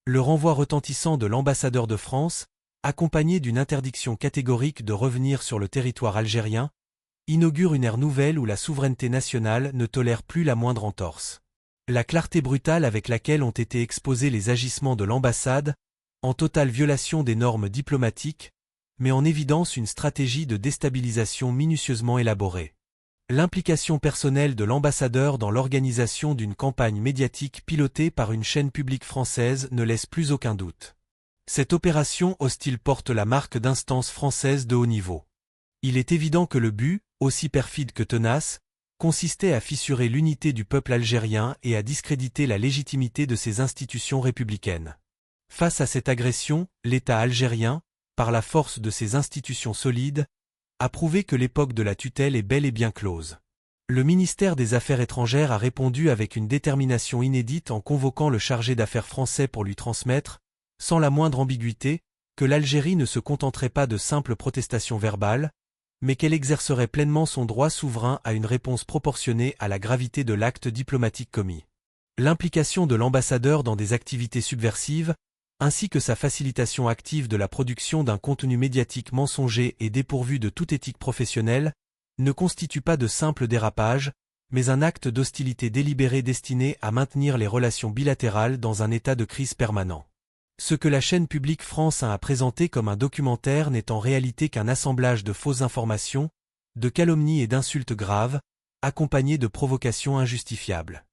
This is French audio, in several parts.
Le renvoi retentissant de l'ambassadeur de France, accompagné d'une interdiction catégorique de revenir sur le territoire algérien, inaugure une ère nouvelle où la souveraineté nationale ne tolère plus la moindre entorse. La clarté brutale avec laquelle ont été exposés les agissements de l'ambassade, en totale violation des normes diplomatiques, met en évidence une stratégie de déstabilisation minutieusement élaborée. L'implication personnelle de l'ambassadeur dans l'organisation d'une campagne médiatique pilotée par une chaîne publique française ne laisse plus aucun doute. Cette opération hostile porte la marque d'instance française de haut niveau. Il est évident que le but, aussi perfide que tenace, consistait à fissurer l'unité du peuple algérien et à discréditer la légitimité de ses institutions républicaines. Face à cette agression, l'État algérien, par la force de ses institutions solides, a prouvé que l'époque de la tutelle est bel et bien close. Le ministère des Affaires étrangères a répondu avec une détermination inédite en convoquant le chargé d'affaires français pour lui transmettre, sans la moindre ambiguïté, que l'Algérie ne se contenterait pas de simples protestations verbales, mais qu'elle exercerait pleinement son droit souverain à une réponse proportionnée à la gravité de l'acte diplomatique commis. L'implication de l'ambassadeur dans des activités subversives, ainsi que sa facilitation active de la production d'un contenu médiatique mensonger et dépourvu de toute éthique professionnelle, ne constitue pas de simples dérapages, mais un acte d'hostilité délibéré destiné à maintenir les relations bilatérales dans un état de crise permanent. Ce que la chaîne publique France 1 a présenté comme un documentaire n'est en réalité qu'un assemblage de fausses informations, de calomnies et d'insultes graves, accompagnées de provocations injustifiables.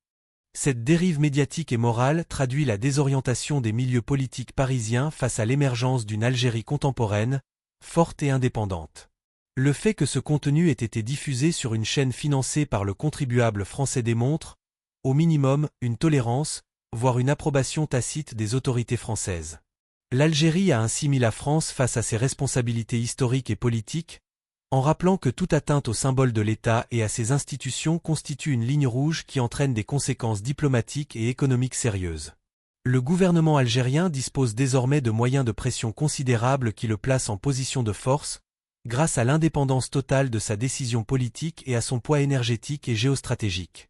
Cette dérive médiatique et morale traduit la désorientation des milieux politiques parisiens face à l'émergence d'une Algérie contemporaine, forte et indépendante. Le fait que ce contenu ait été diffusé sur une chaîne financée par le contribuable français démontre, au minimum, une tolérance, voire une approbation tacite des autorités françaises. L'Algérie a ainsi mis la France face à ses responsabilités historiques et politiques, en rappelant que toute atteinte au symbole de l'État et à ses institutions constitue une ligne rouge qui entraîne des conséquences diplomatiques et économiques sérieuses. Le gouvernement algérien dispose désormais de moyens de pression considérables qui le placent en position de force, grâce à l'indépendance totale de sa décision politique et à son poids énergétique et géostratégique.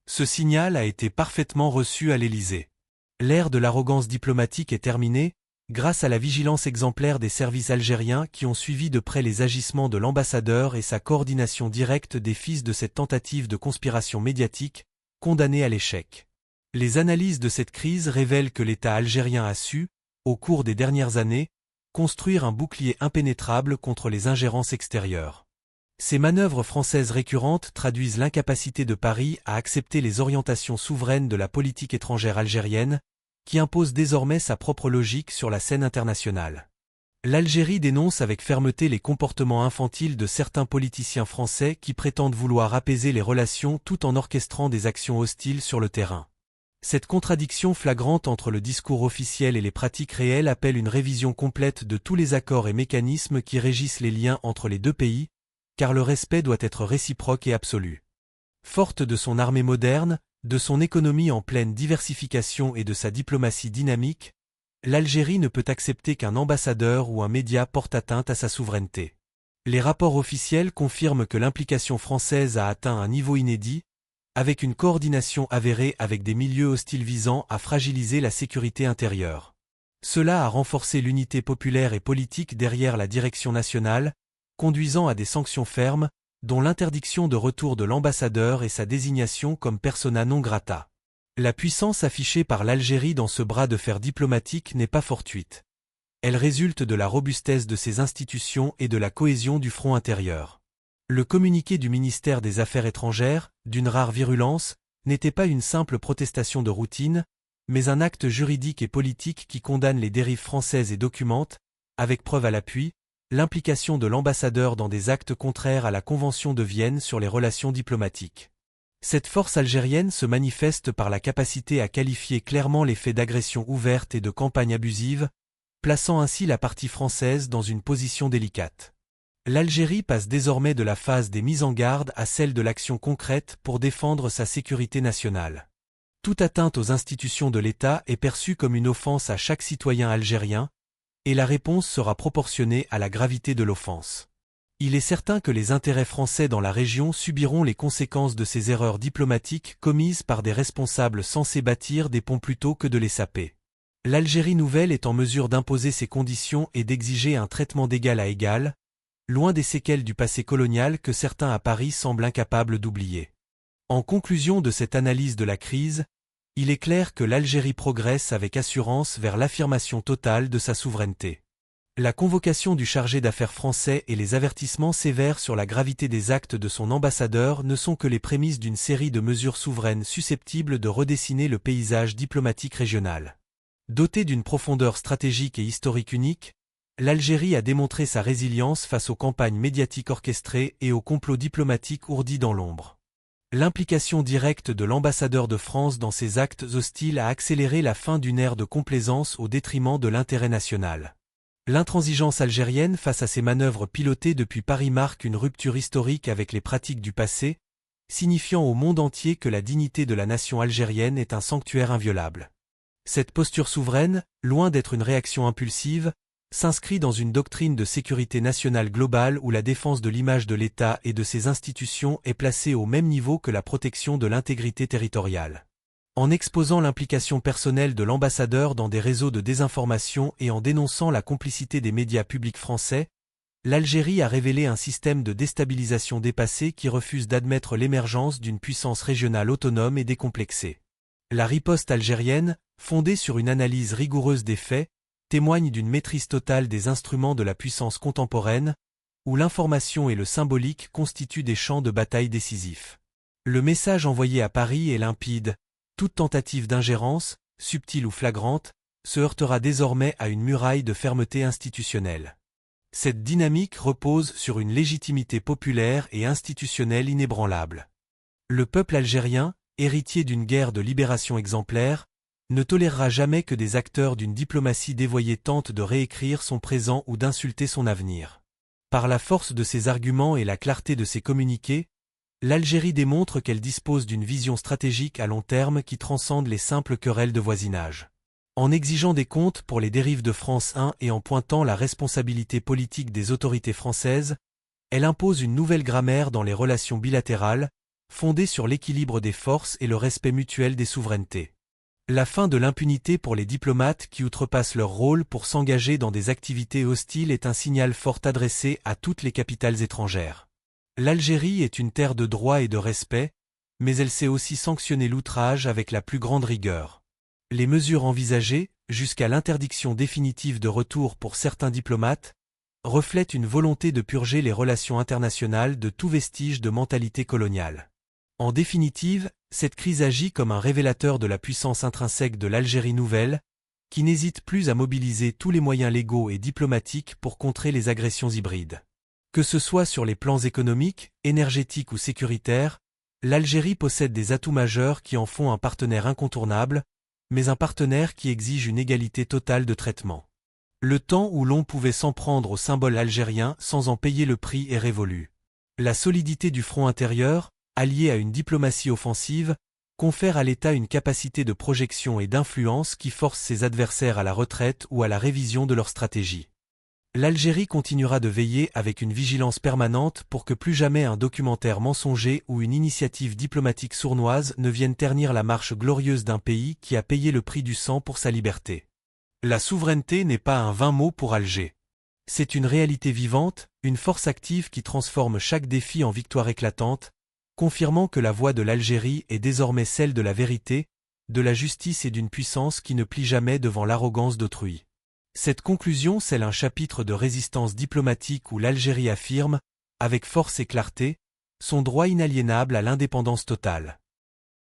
Ce signal a été parfaitement reçu à l'Élysée. L'ère de l'arrogance diplomatique est terminée, grâce à la vigilance exemplaire des services algériens qui ont suivi de près les agissements de l'ambassadeur et sa coordination directe des fils de cette tentative de conspiration médiatique, condamnée à l'échec. Les analyses de cette crise révèlent que l'État algérien a su, au cours des dernières années, construire un bouclier impénétrable contre les ingérences extérieures. Ces manœuvres françaises récurrentes traduisent l'incapacité de Paris à accepter les orientations souveraines de la politique étrangère algérienne, qui impose désormais sa propre logique sur la scène internationale. L'Algérie dénonce avec fermeté les comportements infantiles de certains politiciens français qui prétendent vouloir apaiser les relations tout en orchestrant des actions hostiles sur le terrain. Cette contradiction flagrante entre le discours officiel et les pratiques réelles appelle une révision complète de tous les accords et mécanismes qui régissent les liens entre les deux pays, car le respect doit être réciproque et absolu. Forte de son armée moderne, de son économie en pleine diversification et de sa diplomatie dynamique, l'Algérie ne peut accepter qu'un ambassadeur ou un média porte atteinte à sa souveraineté. Les rapports officiels confirment que l'implication française a atteint un niveau inédit, avec une coordination avérée avec des milieux hostiles visant à fragiliser la sécurité intérieure. Cela a renforcé l'unité populaire et politique derrière la direction nationale, conduisant à des sanctions fermes, dont l'interdiction de retour de l'ambassadeur et sa désignation comme persona non grata. La puissance affichée par l'Algérie dans ce bras de fer diplomatique n'est pas fortuite. Elle résulte de la robustesse de ses institutions et de la cohésion du front intérieur. Le communiqué du ministère des Affaires étrangères, d'une rare virulence, n'était pas une simple protestation de routine, mais un acte juridique et politique qui condamne les dérives françaises et documente, avec preuve à l'appui, l'implication de l'ambassadeur dans des actes contraires à la Convention de Vienne sur les relations diplomatiques. Cette force algérienne se manifeste par la capacité à qualifier clairement les faits d'agression ouverte et de campagne abusive, plaçant ainsi la partie française dans une position délicate. L'Algérie passe désormais de la phase des mises en garde à celle de l'action concrète pour défendre sa sécurité nationale. Toute atteinte aux institutions de l'État est perçue comme une offense à chaque citoyen algérien, et la réponse sera proportionnée à la gravité de l'offense. Il est certain que les intérêts français dans la région subiront les conséquences de ces erreurs diplomatiques commises par des responsables censés bâtir des ponts plutôt que de les saper. L'Algérie nouvelle est en mesure d'imposer ses conditions et d'exiger un traitement d'égal à égal, loin des séquelles du passé colonial que certains à Paris semblent incapables d'oublier. En conclusion de cette analyse de la crise, il est clair que l'Algérie progresse avec assurance vers l'affirmation totale de sa souveraineté. La convocation du chargé d'affaires français et les avertissements sévères sur la gravité des actes de son ambassadeur ne sont que les prémices d'une série de mesures souveraines susceptibles de redessiner le paysage diplomatique régional. Dotée d'une profondeur stratégique et historique unique, l'Algérie a démontré sa résilience face aux campagnes médiatiques orchestrées et aux complots diplomatiques ourdis dans l'ombre. L'implication directe de l'ambassadeur de France dans ces actes hostiles a accéléré la fin d'une ère de complaisance au détriment de l'intérêt national. L'intransigeance algérienne face à ces manœuvres pilotées depuis Paris marque une rupture historique avec les pratiques du passé, signifiant au monde entier que la dignité de la nation algérienne est un sanctuaire inviolable. Cette posture souveraine, loin d'être une réaction impulsive, s'inscrit dans une doctrine de sécurité nationale globale où la défense de l'image de l'État et de ses institutions est placée au même niveau que la protection de l'intégrité territoriale. En exposant l'implication personnelle de l'ambassadeur dans des réseaux de désinformation et en dénonçant la complicité des médias publics français, l'Algérie a révélé un système de déstabilisation dépassé qui refuse d'admettre l'émergence d'une puissance régionale autonome et décomplexée. La riposte algérienne, fondée sur une analyse rigoureuse des faits, témoigne d'une maîtrise totale des instruments de la puissance contemporaine, où l'information et le symbolique constituent des champs de bataille décisifs. Le message envoyé à Paris est limpide. Toute tentative d'ingérence, subtile ou flagrante, se heurtera désormais à une muraille de fermeté institutionnelle. Cette dynamique repose sur une légitimité populaire et institutionnelle inébranlable. Le peuple algérien, héritier d'une guerre de libération exemplaire, ne tolérera jamais que des acteurs d'une diplomatie dévoyée tentent de réécrire son présent ou d'insulter son avenir. Par la force de ses arguments et la clarté de ses communiqués, l'Algérie démontre qu'elle dispose d'une vision stratégique à long terme qui transcende les simples querelles de voisinage. En exigeant des comptes pour les dérives de France 1 et en pointant la responsabilité politique des autorités françaises, elle impose une nouvelle grammaire dans les relations bilatérales, fondée sur l'équilibre des forces et le respect mutuel des souverainetés. La fin de l'impunité pour les diplomates qui outrepassent leur rôle pour s'engager dans des activités hostiles est un signal fort adressé à toutes les capitales étrangères. L'Algérie est une terre de droit et de respect, mais elle sait aussi sanctionner l'outrage avec la plus grande rigueur. Les mesures envisagées, jusqu'à l'interdiction définitive de retour pour certains diplomates, reflètent une volonté de purger les relations internationales de tout vestige de mentalité coloniale. En définitive, cette crise agit comme un révélateur de la puissance intrinsèque de l'Algérie nouvelle, qui n'hésite plus à mobiliser tous les moyens légaux et diplomatiques pour contrer les agressions hybrides. Que ce soit sur les plans économiques, énergétiques ou sécuritaires, l'Algérie possède des atouts majeurs qui en font un partenaire incontournable, mais un partenaire qui exige une égalité totale de traitement. Le temps où l'on pouvait s'en prendre au symbole algérien sans en payer le prix est révolu. La solidité du front intérieur, alliée à une diplomatie offensive, confère à l'État une capacité de projection et d'influence qui force ses adversaires à la retraite ou à la révision de leur stratégie. L'Algérie continuera de veiller avec une vigilance permanente pour que plus jamais un documentaire mensonger ou une initiative diplomatique sournoise ne vienne ternir la marche glorieuse d'un pays qui a payé le prix du sang pour sa liberté. La souveraineté n'est pas un vain mot pour Alger. C'est une réalité vivante, une force active qui transforme chaque défi en victoire éclatante, confirmant que la voix de l'Algérie est désormais celle de la vérité, de la justice et d'une puissance qui ne plie jamais devant l'arrogance d'autrui. Cette conclusion scelle un chapitre de résistance diplomatique où l'Algérie affirme, avec force et clarté, son droit inaliénable à l'indépendance totale.